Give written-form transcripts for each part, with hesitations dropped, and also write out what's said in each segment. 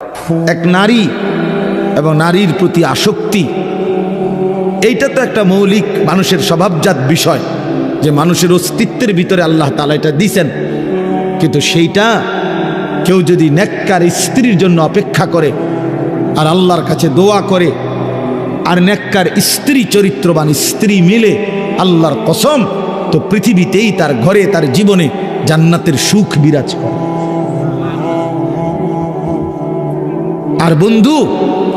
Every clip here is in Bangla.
এক নারী এবং নারীর প্রতি আসক্তি, এইটা তো একটা মৌলিক মানুষের স্বভাবজাত বিষয়, যে মানুষের অস্তিত্বের ভিতরে আল্লাহ তাআলা এটা দিয়েছেন। কিন্তু সেইটা কেউ যদি নেককার স্ত্রীর জন্য অপেক্ষা করে আর আল্লাহর কাছে দোয়া করে আর নেককার স্ত্রী, চরিত্রবান স্ত্রী মিলে, আল্লাহর কসম, তো পৃথিবীতেই তার ঘরে, তার জীবনে জান্নাতের সুখ বিরাজ করে। আর বন্ধু,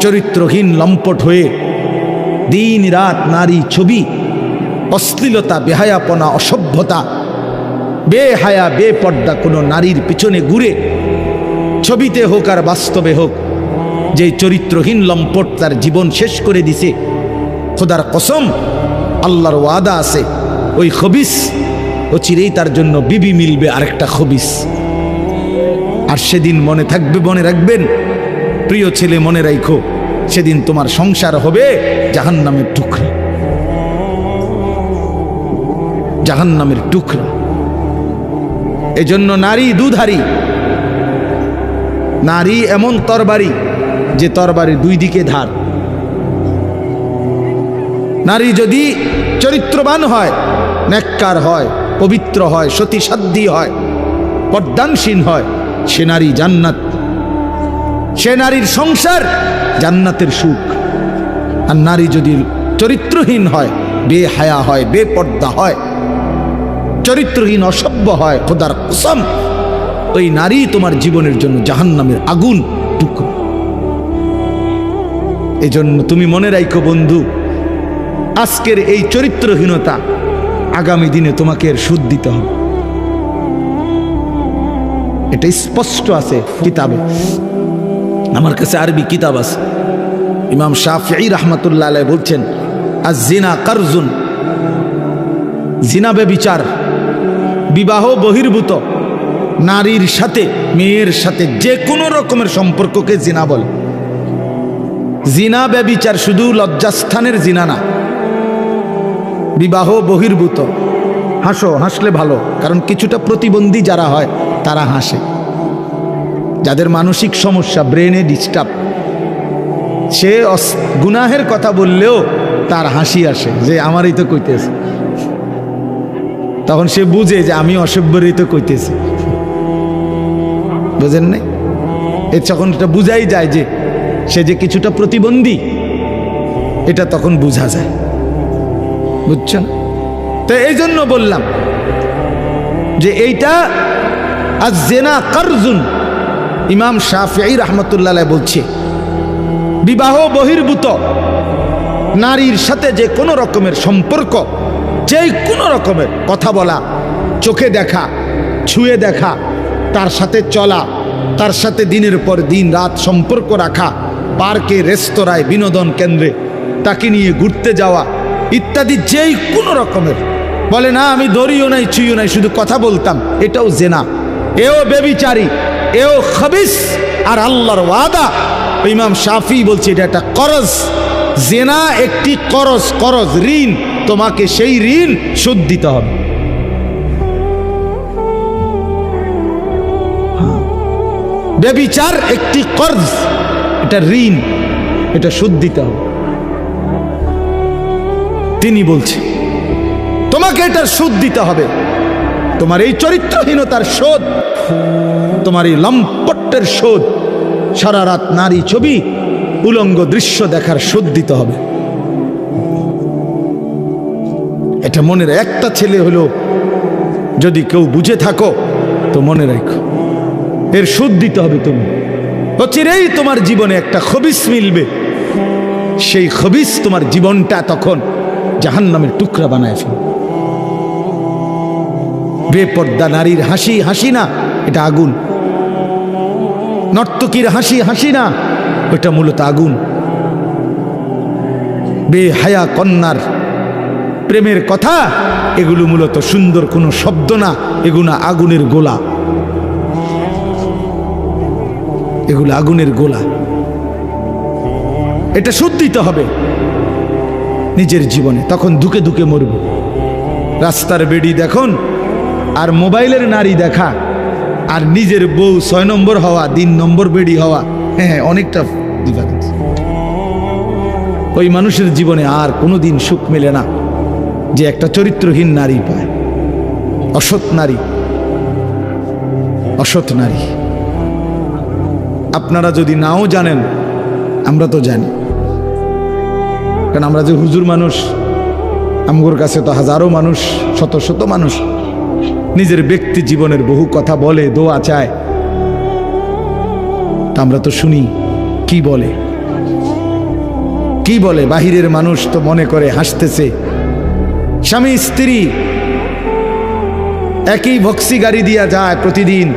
চরিত্রহীন লম্পট হয়ে দিন রাত নারী ছবি, অশ্লীলতা, বেহায়াপনা, অসভ্যতা, বেহায়া বেপর্দা কোনো নারীর পিছনে ঘুরে, ছবিতে হোক আর বাস্তবে হোক, যে চরিত্রহীন লম্পট তার জীবন শেষ করে দিছে, খোদার কসম, আল্লাহর ওয়াদা আছে, ওই খবিস ও চিরেই তার জন্য বিবি মিলবে আরেকটা খবিস। আর সেদিন মনে থাকবে, মনে রাখবেন প্রিয় ছেলে, মনে রাখো, সেদিন তোমার সংসার হবে জাহান্নামের টুকরা, জাহান্নামের টুকরা। এজন্য নারী দুধারী, নারী এমন তরবারি যে তরবারির দুই দিকে ধার। নারী যদি চরিত্রবান হয়, নেককার হয়, পবিত্র হয়, সতীসাধ্যী হয়, পর্দানসীন হয়, সে নারী জান্নাত, সে নারীর সংসার জান্নাতের সুখ। আর নারী যদি চরিত্রহীন হয়, বেহায়া হয়, বেপর্দা হয়, চরিত্রহীন, অসভ্য হয়, খোদার কসম, ওই নারী তোমার জীবনের জন্য জাহান্নামের আগুন টুকরো। এজন্য তুমি মনে রাখো বন্ধু, আজকের এই চরিত্রহীনতা আগামী দিনে তোমাকে এর সুদ দিতে হবে। এটা স্পষ্ট আছে কিতাবে, আমার কাছে আরবি কিতাব আছে। ইমাম শাফিঈ রাহমাতুল্লাহ আলাইহি বলছেন, আয-জিনা কারজুন, জিনা ব্যভিচার, বিবাহ বহির্ভূত নারীর সাথে, মেয়ের সাথে যে কোনো রকমের সম্পর্ককে জিনা বলে। জিনা ব্যভিচার শুধু লজ্জাস্থানের জিনা না, বিবাহ বহির্ভূত। হাসো, হাসলে ভালো, কারণ কিছুটা প্রতিবন্ধী যারা হয় তারা হাসে, যাদের মানসিক সমস্যা, ব্রেনে ডিস্টার্ব, সে গুনাহের কথা বললেও তার হাসি আসে, যে আমারই তো কইতেছে, তখন সে বুঝে যে আমি অসভ্যরই তো কইতেছি। বুঝেন নাই? তখন এটা বুঝাই যায় যে সে যে কিছুটা প্রতিবন্ধী, এটা তখন বোঝা যায়। বুঝছেন? তো এই জন্য বললাম যে এইটা আয-জিনা কারজুন। ইমাম শাফিঈ রাহমাতুল্লাহ আলাইহি বলছে, বিবাহ বহির্ভূত নারীর সাথে যে কোনো রকমের সম্পর্ক, যে কোনো রকমের কথা বলা, চোখে দেখা, ছুঁয়ে দেখা, তার সাথে চলা, তার সাথে দিনের পর দিন রাত সম্পর্ক রাখা, পার্কে, রেস্তোরাঁয়, বিনোদন কেন্দ্রে তাকে নিয়ে ঘুরতে যাওয়া ইত্যাদি, যেই কোনো রকমের, বলে না আমি ধরিও নাই, ছুঁইও নাই, শুধু কথা বলতাম, এটাও জেনা, এও বেবিচারী, এও খবিস। আর আল্লাহর ওয়াদা, ইমাম শাফিঈ বলছে এটা একটা করজ, জেনা একটি করজ, করজ ঋণ, তোমাকে সেই ঋণ শোধ দিতে হবে। বেবিচার একটি কর্জ, এটা ঋণ, এটা শোধ দিতে হবে। তিনি বলছে তোমাকে এটার শোধ দিতে হবে, তোমার এই চরিত্রহীনতার শোধ, তোমার এই লম্পটের শোধ, সারা রাত নারী ছবি, উলঙ্গ দৃশ্য দেখার শোধ দিতে হবে। এটা মনে রাখ, একটা ছেলে হলো যদি কেউ বুঝে থাকো তো মনে রাখো, এর শোধ দিতে হবে। তুমি অচিরেই তোমার জীবনে একটা খবিস মিলবে, সেই খবিস তোমার জীবনটা তখন জাহান্নামের টুকরা বানায় ফেলবে। বেপর্দা নারীর হাসি, হাসি না, এটা আগুন। নর্তকীর হাসি, হাসি না, ওটা মূলত আগুন। বেহায়া কন্যার প্রেমের কথা, এগুলো মূলত সুন্দর কোনো শব্দ না, এগুলো আগুনের গোলা, এগুলো আগুনের গোলা। এটা শোধ দিতে হবে নিজের জীবনে, তখন ধুকে ধুকে মরবে। রাস্তার বেড়ি দেখুন আর মোবাইলের নারী দেখা, আর নিজের বউ 6 নম্বর হওয়া, 3 নম্বর বেড়ি হওয়া, হ্যাঁ, অনেকটা ডিফারেন্স। ওই মানুষের জীবনে আর কোনোদিন সুখ মেলে না যে একটা চরিত্রহীন নারী পায়, অসৎ নারী, অসৎ নারী। আপনারা যদি নাও জানেন, আমরা তো জানি, কারণ আমরা যে হুজুর মানুষ, আমগোর কাছে তো হাজারো মানুষ, শত শত মানুষ নিজের ব্যক্তি জীবনের বহু কথা বলে, দোয়া চায়, তা আমরা তো শুনি কি বলে, কি বলে। বাহিরের মানুষ তো মনে করে হাসতেছে, স্বামী স্ত্রী একই ভক্সি গাড়ি দিয়া যায় প্রতিদিন,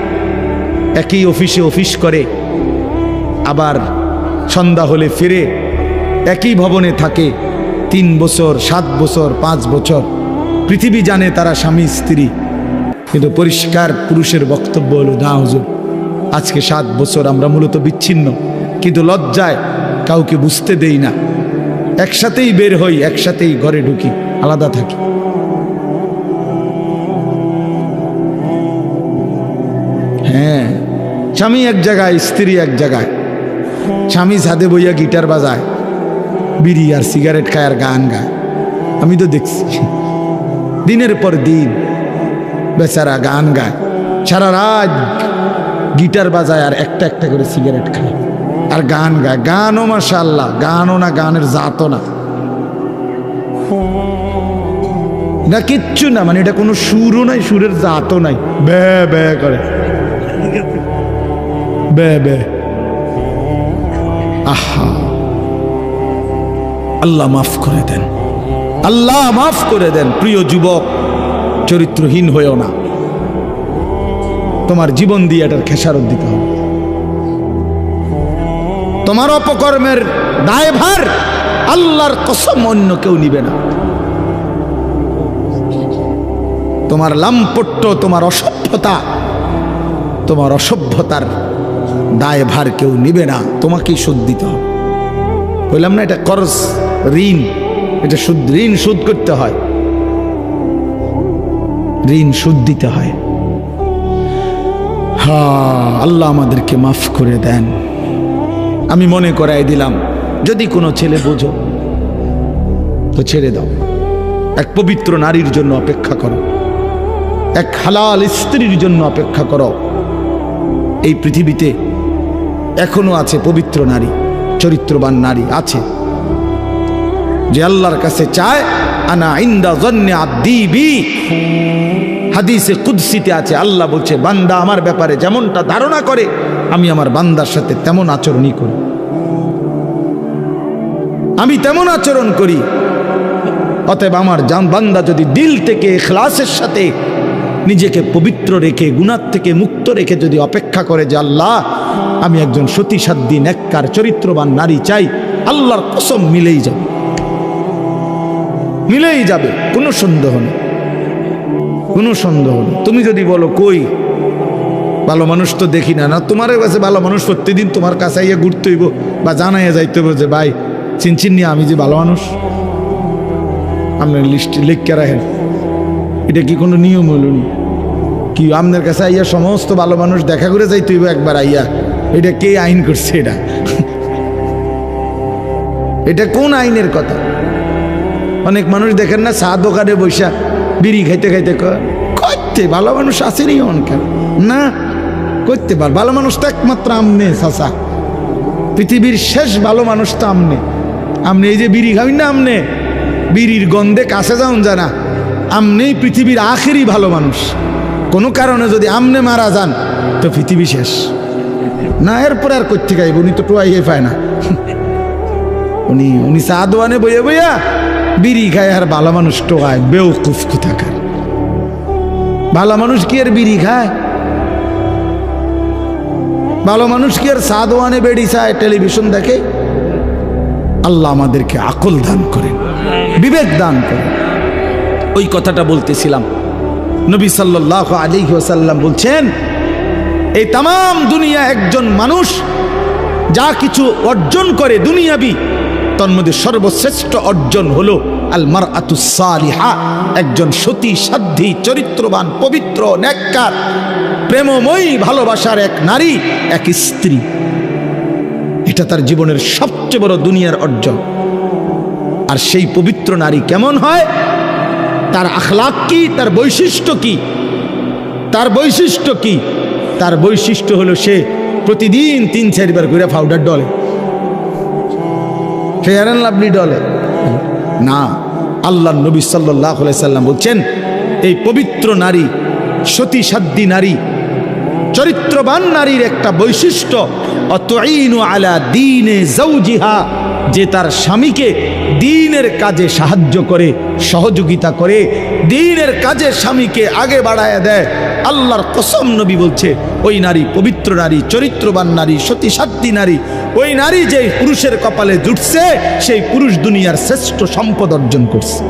একই অফিসে অফিস করে, আবার সন্ধ্যা হলে ফিরে, একই ভবনে থাকে 3 বছর, 7 বছর, 5 বছর। পৃথিবী জানে তারা স্বামী স্ত্রী, কিন্তু পরিষ্কার পুরুষের বক্তব্য হলো, না হুজুর, আজকে 7 বছর আমরা মূলত বিচ্ছিন্ন, কিন্তু লজ্জায় কাউকে বুঝতে দেই না, একসাথেই বের হই, একসাথেই ঘরে ঢুকি, আলাদা থাকি। হ্যাঁ, স্বামী এক জায়গায়, স্ত্রী এক জায়গায়। স্বামী ছাদে বইয়া গিটার বাজায়, বিড়ি আর সিগারেট খায় আর গান গায়। আমি তো দেখছি দিনের পর দিন বেচারা গান গায়, সারা রাত গিটার বাজায় আর একটা একটা করে সিগারেট খায় আর গান গায়। গানও মাশাআল্লাহ, গানও না, গানের জাতও না, না কিচ্ছু না, মানে এটা কোনো সুরও নাই, সুরের জাতও নাই, বে বে করে, বে বে। আহা, আল্লাহ মাফ করে দেন, আল্লাহ মাফ করে দেন। প্রিয় যুবক, চরিত্রহীন হয়েও না, তোমার জীবন দিয়ে এটার খেসারত দিতে হবে। তোমার অপকর্মের দায়ভার আল্লাহর কসম অন্য কেউ নিবে না। তোমার লাম্পট্য, তোমার অসভ্যতা, তোমার অসভ্যতার দায়ভার কেউ নিবে না, তোমাকেই শোধ দিতে হবে। বললাম না, এটা কর্জ, ঋণ, এটা সুদ, ঋণ শোধ করতে হয়, ঋণ শোধ দিতে হয়। হ্যাঁ, আল্লাহ আমাদেরকে মাফ করে দেন। আমি মনে করাই দিলাম, যদি কোনো ছেলে বোঝো তো ছেড়ে দাও, এক পবিত্র নারীর জন্য অপেক্ষা করো, এক হালাল স্ত্রীর জন্য অপেক্ষা করো। এই পৃথিবীতে এখনো আছে পবিত্র নারী, চরিত্রবান নারী আছে, যে আল্লাহর কাছে চায়, আনা ইনদা যন্নি আব্দি বি। হাদিসে কুদসিতে আছে, আল্লাহ বলছে, বান্দা আমার ব্যাপারে যেমনটা ধারণা করে আমি আমার বান্দার সাথে তেমন আচরণই করি, আমি তেমন আচরণ করি। অতএব আমার বান্দা যদি দিল থেকে ইখলাসের সাথে নিজেকে পবিত্র রেখে, গুনাহ থেকে মুক্ত রেখে যদি অপেক্ষা করে যে আল্লাহ, আমি একজন সতীসাধ্যী নেককার চরিত্রবান নারী চাই, আল্লাহর কসম মিলেই যাবে, মিলেই যাবে, কোনো সন্দেহ নেই, কোনো সন্দেহ নেই। তুমি যদি বলো কই ভালো মানুষ তো দেখি না, না তোমার কাছে ভালো মানুষ প্রতিদিন তোমার কাছে আইয়া ঘুরতে হইব বা জানাইয়া যাইতে হইব যে ভাই চিনচিন নিয়ে আমি যে ভালো মানুষ, আপনার লিস্টে লিখে রাখেন। এটা কি কোনো নিয়ম হলো নি? কি আপনার কাছে আইয়া সমস্ত ভালো মানুষ দেখা করে যাইতে হইব একবার আইয়া? এটা কে আইন করছে? এটা এটা কোন আইনের কথা? অনেক মানুষ দেখেন না, চা দোকানে বৈশা বিড়ি খাইতে খাইতে করতে ভালো মানুষ আসেনি অনকেন না, করতে পার ভালো মানুষ তো একমাত্র আমনে চাচা, পৃথিবীর শেষ ভালো মানুষ তো আমনে। আমনে এই যে বিড়ি খাবেন না, আমনে বিড়ির গন্ধে কাছে যাওন জানা, আমনেই পৃথিবীর আখেরি ভালো মানুষ। কোনো কারণে যদি আমনে মারা যান তো পৃথিবী শেষ না, এরপরে আর করতে গাইব, উনি তো টোয়াইয়ে পায় না। উনি চা দোয়ানে বইয়া বইয়া বিড়ি খায় আর ভালো মানুষ টোয়ায়, বেউকুফ কোথাকার। ভালো মানুষ কি আর বিড়ি খায়? ভালো মানুষ কি আর চা দোয়ানে বেড়ি চায়, টেলিভিশন দেখে? আল্লাহ আমাদেরকে আকল দান করেন, বিবেক দান করেন। ওই কথাটা বলতেছিলাম, নবী সাল্লাল্লাহু আলাইহি ওয়াসাল্লাম বলছেন, এই তামাম দুনিয়া একজন মানুষ যা কিছু অর্জন করে দুনিয়াবি, তার মধ্যে সর্বশ্রেষ্ঠ অর্জন হলো আল মারআতুস সালিহা, একজন সতী সাধ্বী চরিত্রবান পবিত্র নেককার প্রেমময়ী ভালোবাসার এক নারী, এক স্ত্রী। এটা তার জীবনের সবচেয়ে বড় দুনিয়ার অর্জন। আর সেই পবিত্র নারী কেমন হয়, তার আখলাক কি, তার বৈশিষ্ট্য কি? তার বৈশিষ্ট্য কি? তার বৈশিষ্ট্য হলো সে প্রতিদিন 3-4 বার করে powder Dole, fair and lovely ডলে না। আল্লাহ নবী সাল্লাল্লাহু আলাইহি সাল্লাম বলছেন, এই পবিত্র নারী, সতী সাধ্বী নারী, চরিত্রবান নারীর একটা বৈশিষ্ট্য, অতুইনু আলা দীনে যাওজিহা, যে তার স্বামীকে দ্বীনের কাজে সাহায্য করে, সহযোগিতা করে, দ্বীনের কাজে স্বামীকে আগে বাড়ায় দেয়। আল্লাহর কসম, নবী বলছে, ওই নারী পবিত্র নারী, চরিত্রবান নারী, সতী সাধ্বী নারী, ওই নারী যে পুরুষের কপালে জুটছে, সেই পুরুষ দুনিয়ার শ্রেষ্ঠ সম্পদ অর্জন করছে,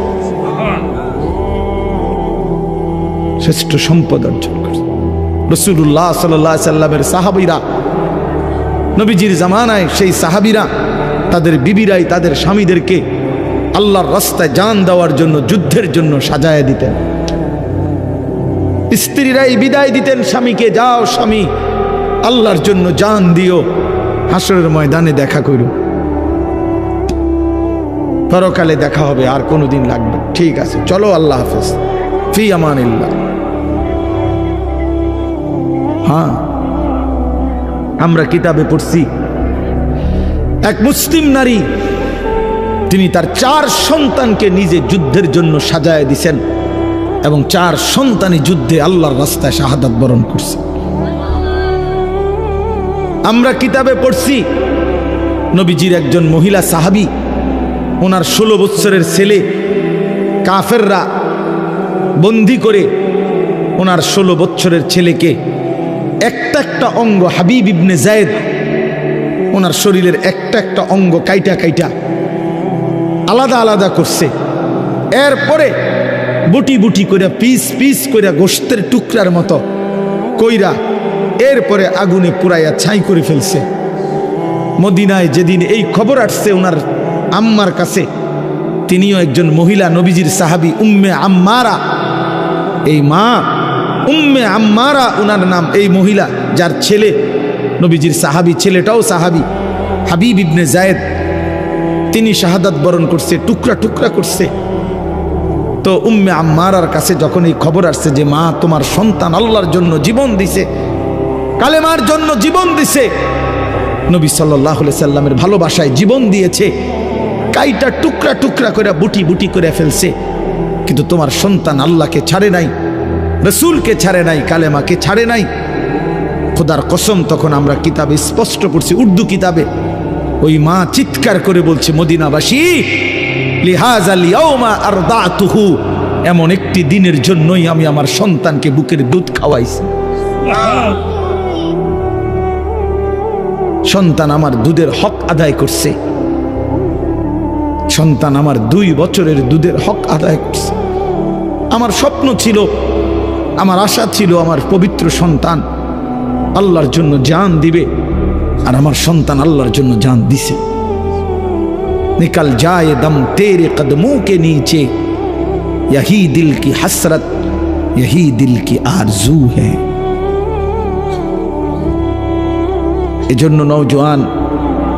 শ্রেষ্ঠ সম্পদ অর্জন করছে। রাসূলুল্লাহ সাল্লাল্লাহু আলাইহি সাল্লামের সাহাবীরা, নবীজির জামানায় সেই সাহাবীরা তাদের বিবিরাই তাদের স্বামীদেরকে আল্লাহর রাস্তায় জান দেওয়ার জন্য, যুদ্ধের জন্য সাজায় দিতেন। স্ত্রীরাই বিদায় দিতেন স্বামীকে, যাও স্বামী, আল্লাহর জন্য জান দিও, হাসরের ময়দানে দেখা করো, পরকালে দেখা হবে, আর কোনোদিন লাগবে, ঠিক আছে চলো, আল্লাহ হাফেজ, ফি আমানিল্লাহ। হ্যাঁ, আমরা কিতাবে পড়ছি এক মুসলিম নারী, তিনি তার 4 সন্তানকে নিজে যুদ্ধের জন্য সাজায় দিছেন এবং 4 সন্তানই যুদ্ধে আল্লাহর রাস্তায় শাহাদাত বরণ করছে। আমরা কিতাবে পড়ছি নবীজির একজন মহিলা সাহাবী, ওনার 16 বছরের ছেলে কাফেররা বন্দী করে ওনার 16 বছরের ছেলেকে একটা একটা অঙ্গ, হাবিব ইবনে যায়েদ ওনার শরীরের একটা একটা অঙ্গ কাইটা কাইটা আলাদা আলাদা করছে। এরপরে বুটি বুটি করে, পিস পিস করে, গোশতের টুকরার মতো কইরা এরপরে আগুনে পুরাইয়া ছাই করে ফেলছে। মদিনায় যেদিন এই খবর আসছে ওনার আম্মার কাছে, তিনিও একজন মহিলা, নবীজির সাহাবী উম্মে আম্মারা, এই মা উম্মে আম্মারা ওনার নাম, এই মহিলা যার ছেলে নবীজির সাহাবী, ছেলেটাও সাহাবী, হাবিব ইবনে যায়েদ, তিনি শাহাদাত বরণ করছে, টুকরা টুকরা করছে। তো উম্মে আম্মারার কাছে যখন এই খবর আসছে যে মা তোমার সন্তান আল্লাহর জন্য জীবন দিছে, কালেমার জন্য জীবন দিছে, নবী সাল্লাল্লাহু আলাইহি সাল্লামের ভালোবাসায় জীবন দিয়েছে, কাইটা টুকরা টুকরা করে বুটি বুটি করে ফেলছে, কিন্তু তোমার সন্তান আল্লাহকে ছাড়ে নাই, রসুলকে ছাড়ে নাই, কালেমাকে ছাড়ে নাই। খোদার কসম, তখন আমরা কিতাবে স্পষ্ট পড়ছি, উর্দু কিতাবে, ওই মা চিৎকার করে বলছে, মদিনাবাসী, লিহাজাল ইয়াউমা আরদাতুহু, এমন একটি দিনের জন্যই আমি আমার সন্তানকে বুকের দুধ খাওয়াইছি। সন্তান আমার দুধের হক আদায় করছে, সন্তান আমার 2 বছরের দুধের হক আদায় করছে। আমার স্বপ্ন ছিল, আমার আশা ছিল, আমার পবিত্র সন্তান আল্লাহর জন্য জান দিবে, আর আমার সন্তান আল্লাহর জন্য জান দিছে। निकल जाए दम तेरे कदमों के नीचे, यही दिल की हसरत, यही दिल की आरजू है। এজন্য নওজোয়ান,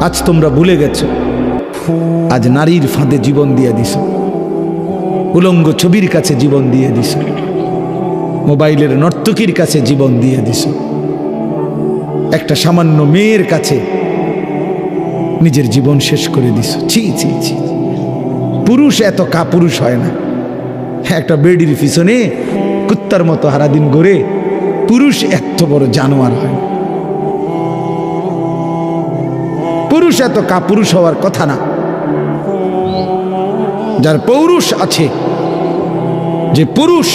আজ তোমরা ভুলে গেছো, আজ নারীর ফাঁদে জীবন দিয়ে দিছো, উলঙ্গ ছবির কাছে জীবন দিয়ে দিছো, মোবাইলের নর্তকীর কাছে জীবন দিয়ে দিছো, একটা সামান্য মেয়ের কাছে নিজের জীবন শেষ করে দিছো। ছি ছি ছি, পুরুষ এত কাপুরুষ হয় না। একটা বেডির পিছনে কুত্তার মতো সারাদিন ঘুরে, পুরুষ এত বড় জানোয়ার হয়। পুরুষ এত কাপুরুষ হওয়ার কথা না। যার পৌরুষ আছে, যে পুরুষ,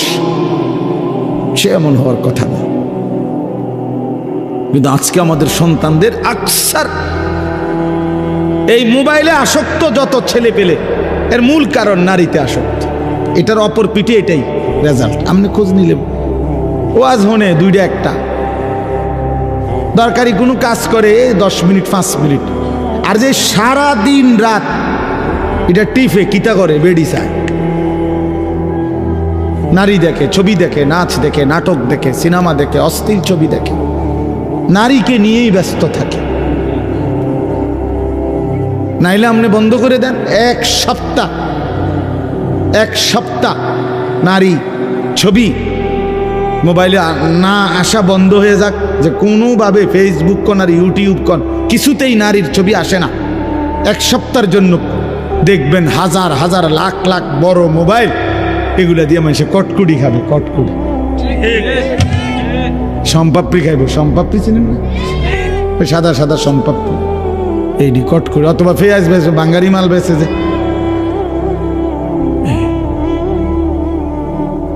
সে এমন হওয়ার কথা না। কিন্তু আজকে আমাদের সন্তানদের আকসার এই মোবাইলে আসক্ত, যত ছেলে পেলে, এর মূল কারণ নারীতে আসক্ত। এটার অপর পিঠে এটাই রেজাল্ট। আপনি খোঁজ নিলে ওয়াজ হনে 2টা 1টা দরকারি কোনো কাজ করে 10 মিনিট 5 মিনিট, আর যে সারা দিন রাত এটা টিফে কিতা করে, বেডি চায়, নারী দেখে, ছবি দেখে, নাচ দেখে, নাটক দেখে, সিনেমা দেখে, অস্থির ছবি দেখে, নারীকে নিয়েই ব্যস্ত থাকে। নাইলে আপনি বন্ধ করে দেন। এক সপ্তাহ নারী ছবি মোবাইলে না আসা বন্ধ হয়ে যাক, যে কোনোভাবে ফেসবুক কন আর ইউটিউব কন কিছুতেই নারীর ছবি আসে না। এক সপ্তাহের জন্য দেখবেন হাজার হাজার লাখ লাখ বড় মোবাইল, এগুলা দিয়ে মানুষে কটকুটি খাবে। কটকুটি সম্পাপ্রি খাইব, সম্পাপ্রি চিনেন না? সাদা সাদা সম্পাপ্রি, এইটি কটকুটি। অথবা পেঁয়াজ বেছে, বাঙ্গারি মাল বেছে। যে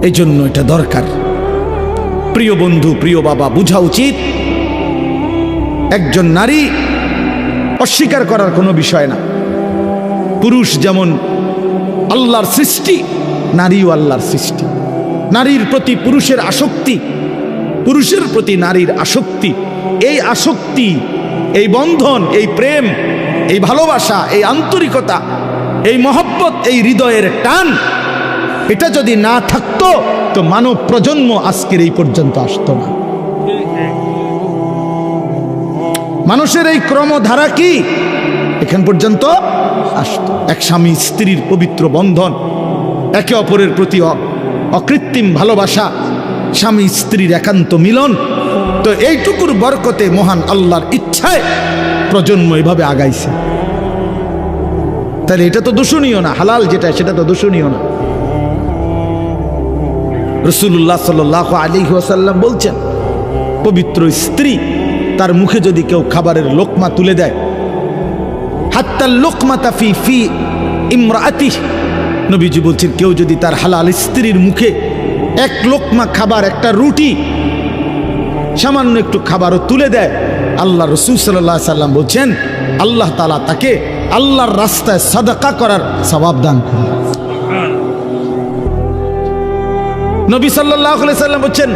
এই জন্য এটা দরকার। প্রিয় বন্ধু, প্রিয় বাবা, বুঝা উচিত একজন নারী অস্বীকার করার কোনো বিষয় না। পুরুষ যেমন আল্লাহর সৃষ্টি, নারীও আল্লাহর সৃষ্টি। নারীর প্রতি পুরুষের আসক্তি, পুরুষের প্রতি নারীর আসক্তি, এই আসক্তি, এই বন্ধন, এই প্রেম, এই ভালোবাসা, এই আন্তরিকতা, এই মহব্বত, এই হৃদয়ের টান, এটা যদি না থাকতো তো মানব প্রজন্ম আজকের এই পর্যন্ত আসতো না। মানুষের এই ক্রমধারা কি এখান পর্যন্ত আসতো? এক স্বামী স্ত্রীর পবিত্র বন্ধন, একে অপরের প্রতি অকৃত্রিম ভালোবাসা, স্বামী স্ত্রীর একান্ত মিলন। তো এইটুকুর বরকতে মহান আল্লাহর ইচ্ছায় প্রজন্ম এভাবে আগাইছে। তাহলে এটা তো দূষণীয় না, হালাল যেটা সেটা তো দূষণীয় না। রাসূলুল্লাহ সাল্লাল্লাহু আলাইহি ওয়াসাল্লাম বলছেন, পবিত্র স্ত্রী তার মুখে যদি কেউ খাবারের লোকমা তুলে দেয়, হাত্তা লোকমাতা ফি ফি ইমরাতিহি, নবীজি বলছেন কেউ যদি তার হালাল স্ত্রীর মুখে এক লোকমা খাবার, একটা রুটি, সামান্য একটু খাবারও তুলে দেয়, আল্লাহ রাসূল সাল্লাল্লাহু আলাইহি সাল্লাম বলছেন আল্লাহ তাআলা তাকে আল্লাহর রাস্তায় সাদাকা করার সওয়াব দান করেন। নবী সাল্লাল্লাহু আলাইহি সাল্লাম বলছেন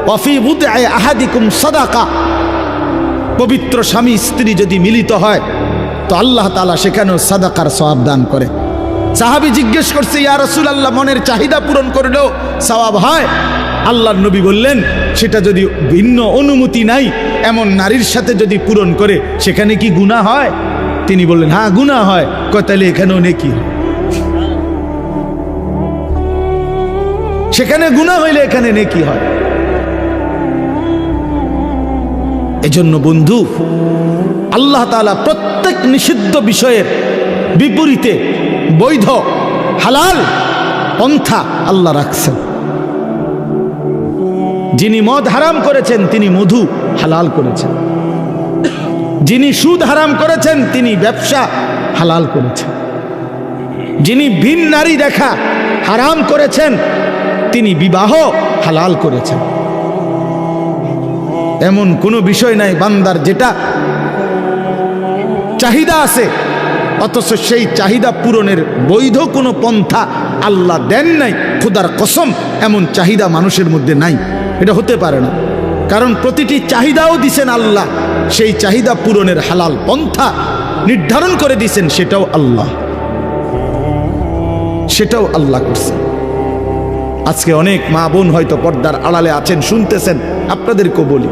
ওয়াফি বুদআ আহাদিকুম সাদাকা, পবিত্র স্বামী স্ত্রী যদি মিলিত হয় তো আল্লাহ তাআলা সেখানেও সাদাকার সওয়াব দান করে। সাহাবী জিজ্ঞেস করছে, ইয়া রাসূলুল্লাহ, মনের চাহিদা পূরণ করলেও সওয়াব হয়? আল্লাহর নবী বললেন, সেটা যদি ভিন্ন অনুমতি নাই এমন নারীর সাথে যদি পূরণ করে সেখানে কি গুনাহ হয়? তিনি বললেন, হ্যাঁ গুনাহ হয়। তাহলে এখানেও নেকি, সেখানে গুনাহ হইলে এখানে নেকি হয়। এজন্য বন্ধু, আল্লাহ তাআলা প্রত্যেক নিষিদ্ধ বিষয়ের বিপরীতে বৈধ হালাল পন্থা আল্লাহ রাখছেন। যিনি মদ হারাম করেছেন তিনি মধু হালাল করেছেন, যিনি সুদ হারাম করেছেন তিনি ব্যবসা হালাল করেছেন, যিনি ভিন নারী দেখা হারাম করেছেন তিনি বিবাহ হালাল করেছেন। এমন কোনো বিষয় নাই বান্দার যেটা চাহিদা আছে অথচ সেই চাহিদা পূরণের বৈধ কোনো পন্থা আল্লাহ দেন নাই। খোদার কসম, এমন চাহিদা মানুষের মধ্যে নাই, এটা হতে পারে না। কারণ প্রতিটি চাহিদাও দিছেন আল্লাহ, সেই চাহিদা পূরণের হালাল পন্থা নির্ধারণ করে দিছেন, সেটাও আল্লাহ করছেন। আজকে অনেক মা বোন হয়তো পর্দার আড়ালে আছেন, শুনতেছেন, আপনাদেরকেও বলি,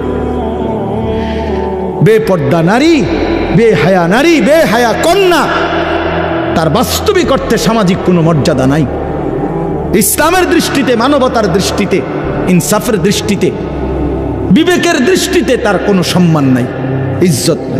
বেপর্দা নারী, বেহায়া নারী, বেহায়া কন্যা, তার বাস্তবিক অর্থে সামাজিক কোনো মর্যাদা নাই। ইসলামের দৃষ্টিতে, মানবতার দৃষ্টিতে, ইনসাফের দৃষ্টিতে, বিবেকের দৃষ্টিতে তার কোনো সম্মান নাই, ইজ্জত নাই।